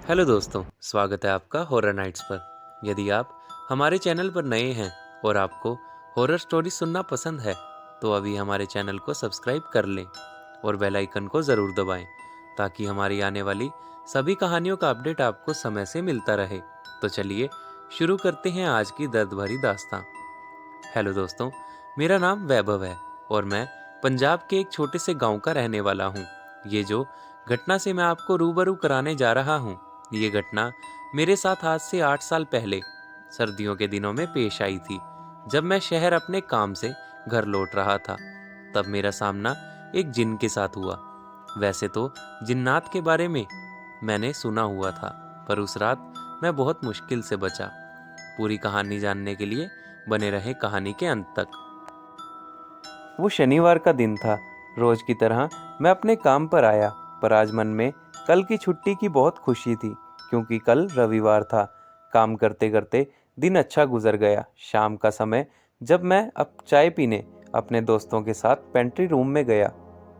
Hello दोस्तों, स्वागत है आपका हॉरर नाइट्स पर। यदि आप हमारे चैनल पर नए हैं और आपको हॉरर स्टोरी सुनना पसंद है, तो अभी हमारे चैनल को सब्सक्राइब कर लें और बेल आइकन को ज़रूर दबाएं, ताकि हमारी आने वाली सभी कहानियों का अपडेट आपको समय से मिलता रहे। तो चलिए शुरू करते हैं आज की दर्द भरी दास्तां। हेलो दोस्तों, मेरा नाम वैभव है और मैं पंजाब के एक छोटे से गांव का रहने वाला हूं। ये जो घटना से मैं आपको रूबरू कराने जा रहा हूं, ये घटना मेरे साथ आज से 8 साल पहले सर्दियों के दिनों में पेश आई थी। जब मैं शहर अपने काम से घर लौट रहा था, तब मेरा सामना एक जिन के साथ हुआ। वैसे तो जिन्नात के बारे में मैंने सुना हुआ था, पर उस रात मैं बहुत मुश्किल से बचा। पूरी कहानी जानने के लिए बने रहे कहानी के अंत तक। वो शनिवार का दिन था। रोज की तरह मैं अपने काम पर आया, पर आज मन में कल की छुट्टी की बहुत खुशी थी, क्योंकि कल रविवार था। काम करते करते दिन अच्छा गुजर गया। शाम का समय जब मैं अब चाय पीने अपने दोस्तों के साथ पेंट्री रूम में गया,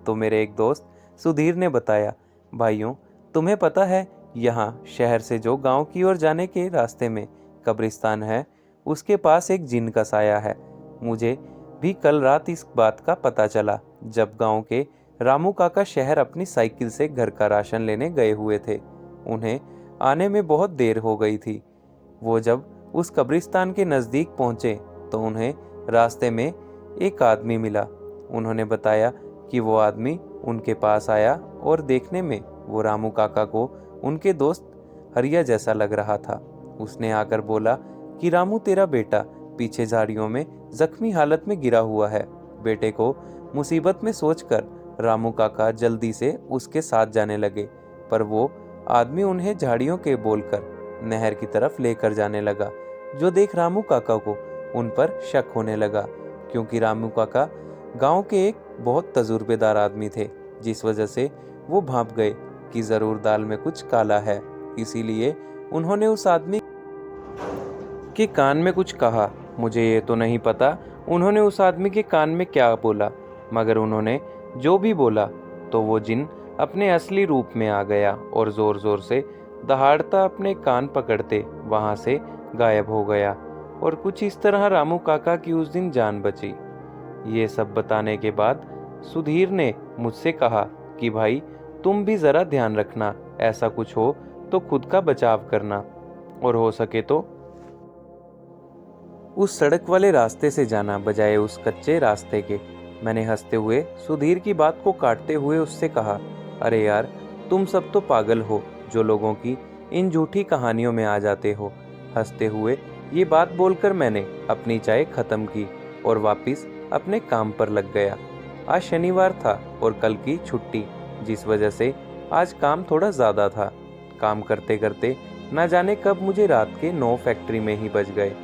तो मेरे एक दोस्त सुधीर ने बताया, भाइयों, तुम्हें पता है, यहाँ शहर से जो गांव की ओर जाने के रास्ते में कब्रिस्तान है, उसके पास एक जिन का साया है। मुझे भी कल रात इस बात का पता चला, जब गांव के रामू काका शहर अपनी साइकिल से घर का राशन लेने गए हुए थे। उन्हें आने में बहुत देर हो गई थी। वो जब उस कब्रिस्तान के नज़दीक पहुंचे, तो उन्हें रास्ते में एक आदमी मिला। उन्होंने बताया कि वो आदमी उनके पास आया और देखने में वो रामू काका को उनके दोस्त हरिया जैसा लग रहा था। उसने आकर बोला कि रामू, तेरा बेटा पीछे झाड़ियों में जख्मी हालत में गिरा हुआ है। बेटे को मुसीबत में सोचकर रामू काका जल्दी से उसके साथ जाने लगे, पर वो आदमी उन्हें झाड़ियों के बोलकर नहर की तरफ लेकर जाने लगा। जो देख रामू काका को उन पर शक होने लगा, क्योंकि रामू काका गांव के एक बहुत तजुर्बेदार आदमी थे, जिस वजह से वो भांप गए कि जरूर दाल में कुछ काला है। इसीलिए उन्होंने उस आदमी के कान में कुछ कहा। मुझे ये तो नहीं पता उन्होंने उस आदमी के कान में क्या बोला, मगर उन्होंने जो भी बोला, तो वो जिन अपने असली रूप में आ गया और जोर जोर से दहाड़ता अपने कान पकड़ते वहां से गायब हो गया। और कुछ इस तरह रामू काका की उस दिन जान बची। ये सब बताने के बाद सुधीर ने मुझसे कहा कि भाई, तुम भी जरा ध्यान रखना, ऐसा कुछ हो तो खुद का बचाव करना, और हो सके तो उस सड़क वाले रास्ते से जाना बजाय उस कच्चे रास्ते के। मैंने हंसते हुए सुधीर की बात को काटते हुए उससे कहा, अरे यार, तुम सब तो पागल हो जो लोगों की इन झूठी कहानियों में आ जाते हो। हंसते हुए ये बात बोलकर मैंने अपनी चाय खत्म की और वापस अपने काम पर लग गया। आज शनिवार था और कल की छुट्टी, जिस वजह से आज काम थोड़ा ज़्यादा था। काम करते करते ना जाने कब मुझे रात के 9 फैक्ट्री में ही बज गए,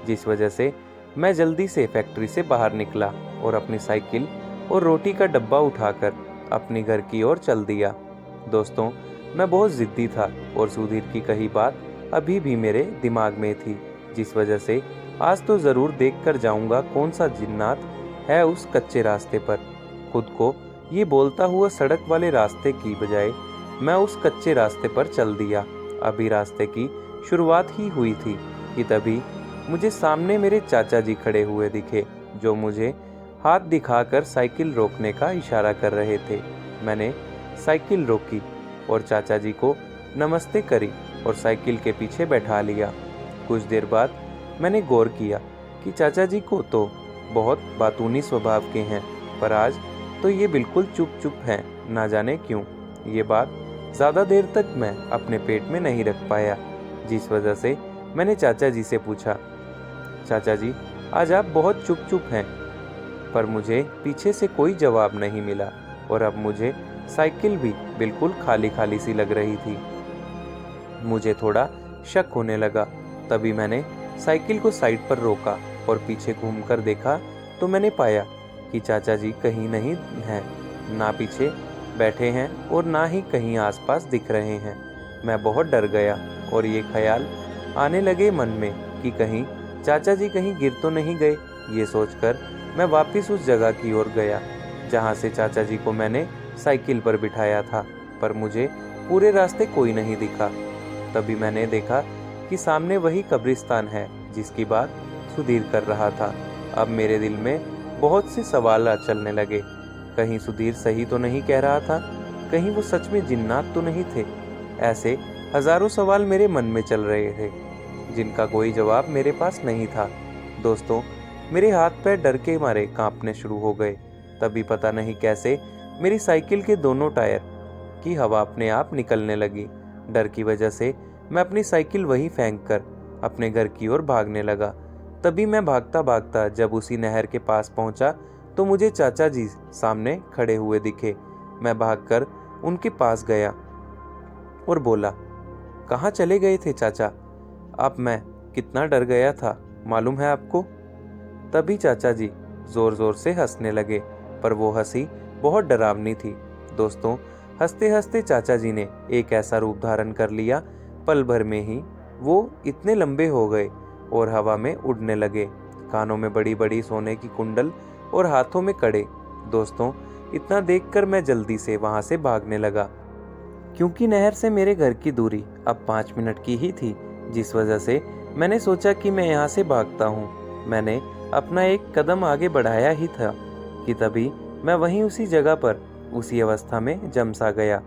जिस वजह से मैं जल्दी से फैक्ट्री से बाहर निकला और अपनी साइकिल और रोटी का डब्बा उठाकर अपने घर की ओर चल दिया। दोस्तों, मैं बहुत ज़िद्दी था और सुधीर की कही बात अभी भी मेरे दिमाग में थी, जिस वजह से आज तो ज़रूर देख कर जाऊँगा कौन सा जिन्नात है उस कच्चे रास्ते पर। खुद को ये बोलता हुआ सड़क वाले रास्ते की बजाय मैं उस कच्चे रास्ते पर चल दिया। अभी रास्ते की शुरुआत ही हुई थी कि तभी मुझे सामने मेरे चाचा जी खड़े हुए दिखे, जो मुझे हाथ दिखाकर साइकिल रोकने का इशारा कर रहे थे। मैंने साइकिल रोकी और चाचा जी को नमस्ते करी और साइकिल के पीछे बैठा लिया। कुछ देर बाद मैंने गौर किया कि चाचा जी को तो बहुत बातूनी स्वभाव के हैं, पर आज तो ये बिल्कुल चुप चुप हैं, ना जाने क्यों। ये बात ज़्यादा देर तक मैं अपने पेट में नहीं रख पाया, जिस वजह से मैंने चाचा जी से पूछा, चाचा जी, आज आप बहुत चुप चुप हैं। पर मुझे पीछे से कोई जवाब नहीं मिला और अब मुझे साइकिल भी बिल्कुल खाली खाली सी लग रही थी। मुझे थोड़ा शक होने लगा। तभी मैंने साइकिल को साइड पर रोका और पीछे घूमकर देखा, तो मैंने पाया कि चाचा जी कहीं नहीं हैं, ना पीछे बैठे हैं और ना ही कहीं आसपास दिख रहे हैं। मैं बहुत डर गया और ये ख्याल आने लगे मन में कि कहीं चाचा जी कहीं गिर तो नहीं गए। ये सोचकर मैं वापस उस जगह की ओर गया जहाँ से चाचा जी को मैंने साइकिल पर बिठाया था, पर मुझे पूरे रास्ते कोई नहीं दिखा। तभी मैंने देखा कि सामने वही कब्रिस्तान है जिसकी बात सुधीर कर रहा था। अब मेरे दिल में बहुत से सवाल चलने लगे। कहीं सुधीर सही तो नहीं कह रहा था, कहीं वो सच में जिन्नात तो नहीं थे। ऐसे हजारों सवाल मेरे मन में चल रहे थे जिनका कोई जवाब मेरे पास नहीं था। दोस्तों, मेरे हाथ पैर डर के मारे कांपने शुरू हो गए। तभी पता नहीं कैसे मेरी साइकिल के दोनों टायर की हवा अपने आप निकलने लगी। डर की वजह से मैं अपनी साइकिल वहीं फेंक कर अपने घर की ओर भागने लगा। तभी मैं भागता भागता जब उसी नहर के पास पहुंचा तो मुझे चाचा जी सामने खड़े हुए दिखे। मैं भागकर उनके पास गया और बोला, कहाँ चले गए थे चाचा? अब मैं कितना डर गया था मालूम है आपको? तभी चाचा जी जोर जोर से हंसने लगे, पर वो हंसी बहुत डरावनी थी। दोस्तों, हंसते हंसते चाचा जी ने एक ऐसा रूप धारण कर लिया, पल भर में ही वो इतने लंबे हो गए और हवा में उड़ने लगे। कानों में बड़ी बड़ी सोने की कुंडल और हाथों में कड़े। दोस्तों, इतना देखकर मैं जल्दी से वहां से भागने लगा, क्योंकि नहर से मेरे घर की दूरी अब 5 मिनट की ही थी। जिस वजह से मैंने सोचा कि मैं यहाँ से भागता हूँ। मैंने अपना एक कदम आगे बढ़ाया ही था कि तभी मैं वहीं उसी जगह पर उसी अवस्था में जम सा गया।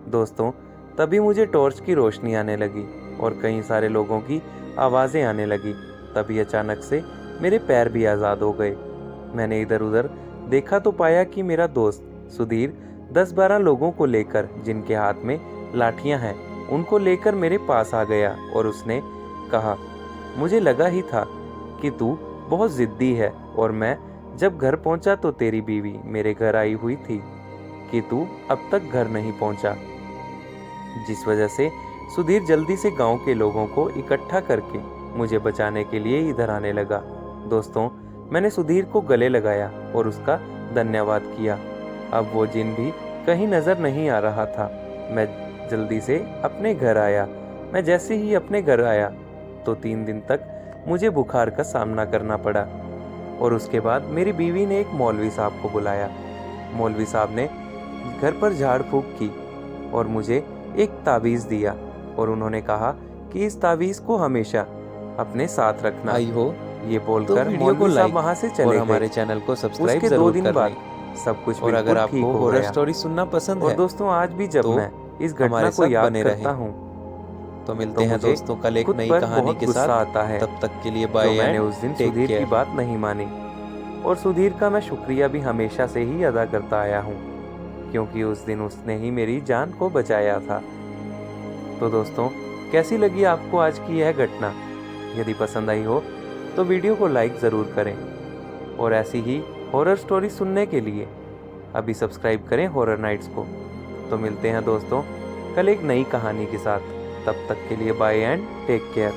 दोस्तों, तभी मुझे टॉर्च की रोशनी आने लगी और कई सारे लोगों की आवाज़ें आने लगी। तभी अचानक से मेरे पैर भी आज़ाद हो गए। मैंने इधर उधर देखा तो पाया कि मेरा दोस्त सुधीर 10-12 लोगों को लेकर, जिनके हाथ में लाठियां हैं, उनको लेकर मेरे पास आ गया और उसने कहा, मुझे लगा ही था कि तू बहुत जिद्दी है और मैं जब घर पहुंचा तो तेरी बीवी मेरे घर आई हुई थी कि तू अब तक घर नहीं पहुंचा। जिस वजह से सुधीर जल्दी से गांव के लोगों को इकट्ठा करके मुझे बचाने के लिए इधर आने लगा। दोस्तों, मैंने सुधीर को गले लगाया और उसका धन्यवाद किया। अब वो जिन भी कहीं नजर नहीं आ रहा था। मैं जल्दी से अपने घर आया। मैं जैसे ही अपने घर आया तो 3 दिन तक मुझे बुखार का सामना करना पड़ा और उसके बाद मेरी बीवी ने एक मौलवी साहब को बुलाया। मौलवी साहब ने घर पर झाड़ फूंक की और मुझे एक ताबीज़ दिया और उन्होंने कहा कि इस ताबीज़ को हमेशा अपने साथ रखना। आई हो ये बोलकर तो मौलवी साहब वहां से चले और गए। हमारे चैनल को सब्सक्राइब उसके 2 जरूर दिन कर बाद लें। सब कुछ और अगर बिल्कुल ठीक आपको हो हॉरर गया। स्टोरी सुनना पसंद और है दोस्तों, आज भी जब तो मैं इस घटना हमारे को साथ याद बने करता रहें। हूँ तो मिलते तो हैं मुझे दोस्तों कल एक खुद नई पर कहानी बहुत के गुस्सा साथ। आता है तब तक के लिए जो बाय मैंने एंड उस दिन टेक सुधीर की केयर। बात नहीं मानी। और सुधीर का मैं शुक्रिया भी हमेशा से ही अदा करता आया हूँ, क्योंकि उस दिन उसने ही मेरी जान को बचाया था। तो दोस्तों, कैसी लगी आपको आज की यह घटना? यदि पसंद आई हो तो वीडियो को लाइक ज़रूर करें और ऐसी ही हॉरर स्टोरी सुनने के लिए अभी सब्सक्राइब करें हॉरर नाइट्स को। तो मिलते हैं दोस्तों कल एक नई कहानी के साथ। तब तक के लिए बाय एंड टेक केयर।